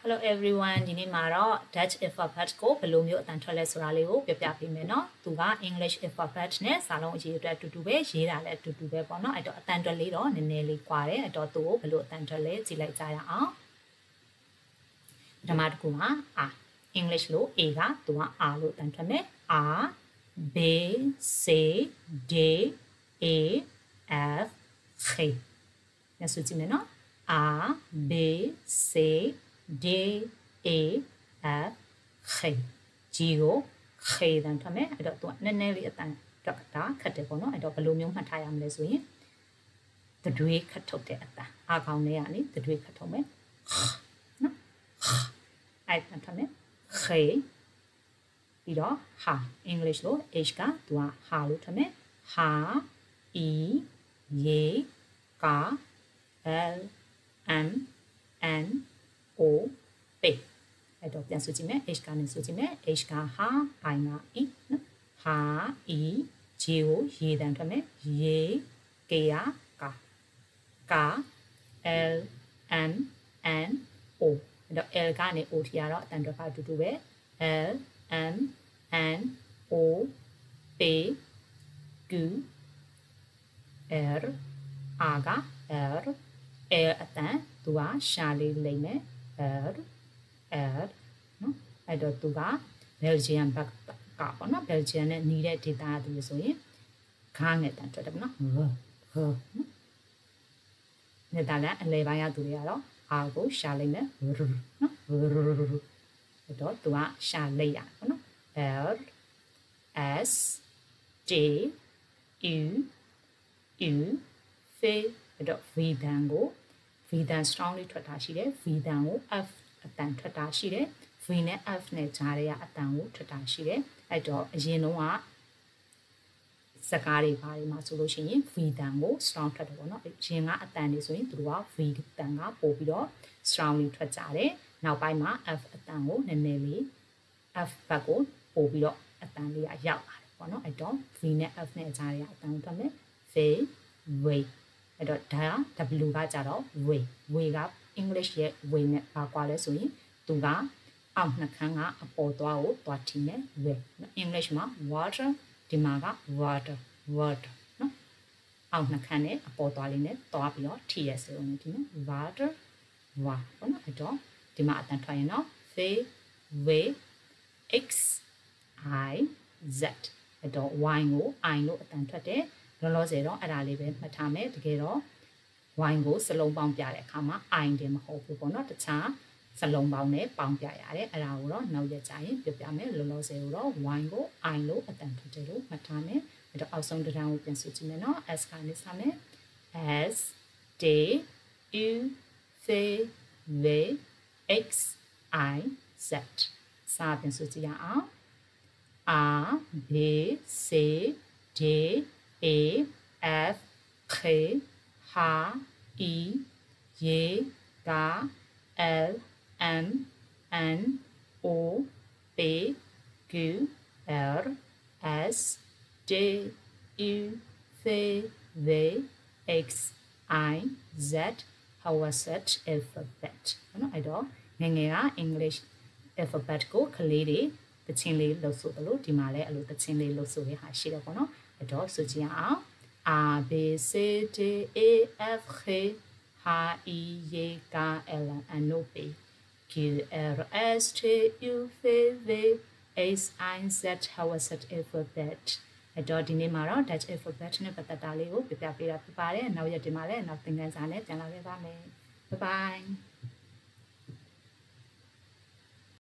Hello everyone ဒီနေ့မှာတော့ Dutch alphabet ကိုဘယ်လိုမျိုးအတန်ထွက်လဲဆိုတာလေးကိုပြောပြပေးမယ်เนาะသူက English alphabet နဲ့စာလုံးအရေးအတွက်အတူတူပဲရေးတာလည်းအတူတူပဲပေါ့เนาะအဲ့တော့အတန်ထွက်လေးတော့နည်းနည်းလေးကွာတယ်အဲ့တော့သူကိုဘယ်လိုအတန်ထွက်လဲကြည့်လိုက်ကြရအောင်ပထမတစ်ခုမှာ A English လို့ A ကသူက A လို့အတန်ထွက်မယ် A B C D E F G ညဆိုကြည့်မယ်เนาะA B C D A F G G ကို G တန်ထွက်မယ်အဲ့တော့သူကနည်းနည်းလေးအတန်ဒါခက်တယ်ပေါ့နော်အဲ့တော့ဘယ်လိုမျိုးမှတ်ထားရမလဲဆိုရင်တတွေးခတ်ထုတ်တဲ့အတန်အာခေါင်းထဲကနေတတွေးခတ်ထုတ်မယ်နော်အဲ့တန်ထွက်မယ် G ပြီးတော့ ဟာ English လို့ H ကသူကဟာလို့ထွက်မယ်ဟာ E ရေကာ L M N O P အဲ့တော့ပြန်ဆိုကြည့်မယ် H ကနေဆိုကြည့်မယ် H ကဟာ I က E နော်ဟာ E J ကိုရေတန်ထွက်မယ်ရေ K ကကာ L M N O အဲ့တော့ L ကနေ O ထိရတော့အတန်ထွက်ပါအတူတူပဲ L M N O P Q R A က R L အတန်သူကရှာလေးလိမ့်မယ် R နော်အဲ့တော့သူက Belgian ဘက်ကပေါ့နော် Belgian နဲ့နီးတဲ့ဒေသသူဆိုရင်ခါငယ်တန်ထွက်တယ်ပေါ့နော်နော်နေတာလည်းအလဲပိုင်းရသူတွေကတော့ R ကိုရှာလိမ့်မယ်နော်အဲ့တော့သူကရှာလိမ့်ရပေါ့နော် R S T U U V အဲ့တော့ V တန်ကို V တန် strongly ထွက်တာရှိတယ် V တန်ကို F အတန်ထွက်တာရှိတယ် V နဲ့ F နဲ့ကြားထဲကအတန်ကိုထွက်တာရှိတယ်အဲ့တော့အရင်တုန်းကစကားတွေဘာတွေမှာဆိုလို့ရှိရင် V တန်ကို strong ထွက်တယ်ပေါ့နော်အရင်ကအတန်တွေဆိုရင်သူတို့က V တန်ကပို့ပြီးတော့ strongly ထွက်ကြတယ်နောက်ပိုင်းမှာ F အတန်ကိုနည်းနည်းလေး F ဘက်ကိုပို့ပြီးတော့အတန်လေးရောက်လာတယ်ပေါ့နော်အဲ့တော့ V နဲ့ F နဲ့ကြားထဲကအတန်ကိုထွက်မယ် V W အဲ့တော့ဒါ W ကကြတော့ W က English ရဲ့ W နဲ့ပါကွာလဲဆိုရင်သူကအောက်နှခမ်းကအပေါ်သွားကိုသွားထိမယ် W English မှာ water ဒီမှာက water နော်အောက်နှခမ်းနဲ့အပေါ်သွားလေးနဲ့သွားပြီးတော့ထိရဆိုရင်ဒီမှာ water ပေါ့နော်အဲ့တော့ဒီမှာအတန်ထွက်ရင်တော့ V X I Z အဲ့တော့ Y ကို I လို့အတန်ထွက်တယ်လောလောဆယ်တော့အဲ့ဒါလေးပဲမှတ်ထားမယ်တကယ်တော့ Y ကိုစလုံးပေါင်းပြတဲ့အခါမှာ I တယ်မဟုတ်ဘူးပေါ့နော်တခြားစလုံးပေါင်းနဲ့ပေါင်းပြရတယ်အဲ့ဒါကိုတော့နောက်ရကြရင်ပြပြမယ်လောလောဆယ်ကိုတော့ Y ကို I လို့အတန်ထွက်တယ်လို့မှတ်ထားမယ်အဲ့တော့အောက်ဆုံးတစ်ထောင်ကိုပြန်ဆိုကြည့်မယ်နော် S ကနေစမယ် S D U V W X I Z စာပြန်ဆိုကြည့်ရအောင် R B C D A F G H I J K L M N O P Q R S T U V W X I Z how was it alphabet နော်အဲ့တော့ငယ်ငယ်က English alphabet ကိုကလေးတွေတချင်းလေးလှုပ်ဆိုတယ်လို့ဒီမှာလည်းအဲ့လိုတချင်းလေးလှုပ်ဆိုတဲ့ဟာရှိတယ်ပေါ့နော်အဲ့တော့ဆိုကြည့်အောင် A B C D E F G H I J K L M N O P Q R S T U V W X I Z how was it alphabet အဲ့တော့ဒီနေ့မှာတော့ Dutch alphabet နဲ့ပတ်သက်တာလေးကိုပြပြပေးတာဖြစ်ပါတယ်နောက်ရက်ဒီမှာလည်းနောက်သင်ခန်းစာနဲ့ပြန်လာခဲ့ပါမယ် Bye bye